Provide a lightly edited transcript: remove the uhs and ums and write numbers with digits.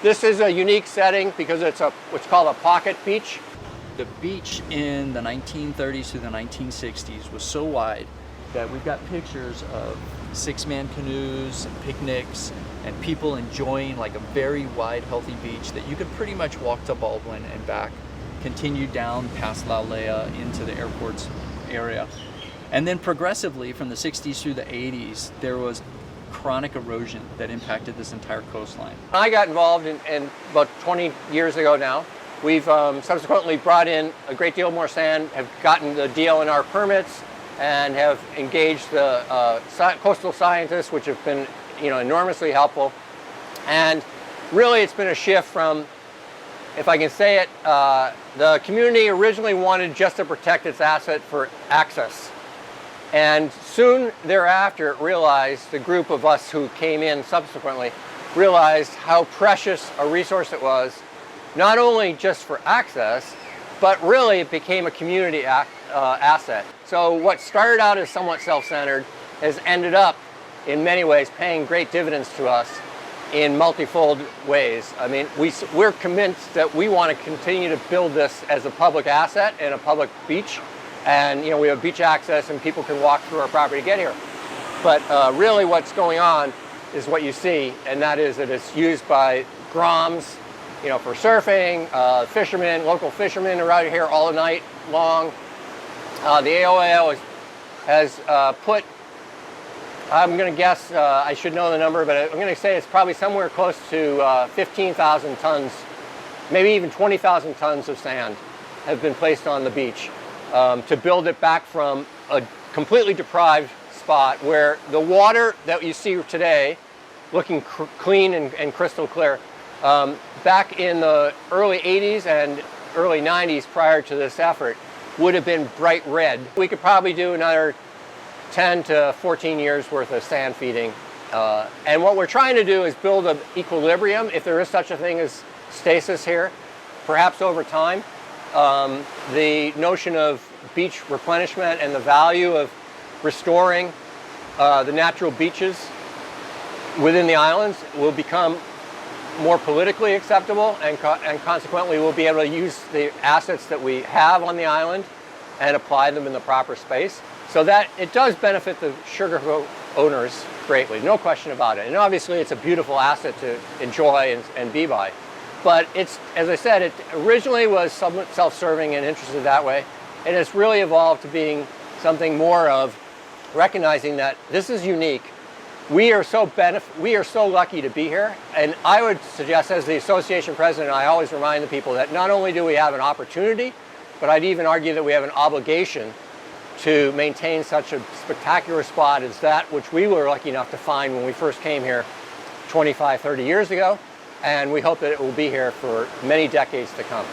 This is a unique setting because it's what's called a pocket beach. The beach in the 1930s through the 1960s was so wide that we've got pictures of six-man canoes and picnics and people enjoying like a very wide, healthy beach that you could pretty much walk to Baldwin and back, continue down past La Lea into the airport's area. And then progressively from the 60s through the 80s, there was chronic erosion that impacted this entire coastline. I got involved in about 20 years ago now. We've subsequently brought in a great deal more sand, have gotten the DLNR permits, and have engaged the coastal scientists, which have been, enormously helpful. And really, it's been a shift from, if I can say it, the community originally wanted just to protect its asset for access. And soon thereafter, the group of us who came in subsequently realized how precious a resource it was, not only just for access, but really it became a community asset. So what started out as somewhat self-centered has ended up, in many ways, paying great dividends to us in multifold ways. I mean, we're convinced that we want to continue to build this as a public asset and a public beach. And we have beach access and people can walk through our property to get here. But really what's going on is what you see, and that is that it's used by Groms, for surfing, fishermen, local fishermen are out here all night long. The AOAO has put, I'm going to guess, I should know the number, but I'm going to say it's probably somewhere close to 15,000 tons, maybe even 20,000 tons of sand have been placed on the beach to build it back from a completely deprived spot where the water that you see today, looking clean and crystal clear, back in the early 80s and early 90s prior to this effort would have been bright red. We could probably do another 10 to 14 years worth of sand feeding. And what we're trying to do is build an equilibrium, if there is such a thing as stasis here, perhaps over time. The notion of beach replenishment and the value of restoring the natural beaches within the islands will become more politically acceptable, and consequently we'll be able to use the assets that we have on the island and apply them in the proper space. So that it does benefit the sugar owners greatly, no question about it. And obviously it's a beautiful asset to enjoy and be by. But it's, as I said, it originally was somewhat self-serving and interested that way. And it's really evolved to being something more of recognizing that this is unique. We are so lucky to be here. And I would suggest, as the association president, I always remind the people that not only do we have an opportunity, but I'd even argue that we have an obligation to maintain such a spectacular spot as that which we were lucky enough to find when we first came here 25, 30 years ago. And we hope that it will be here for many decades to come.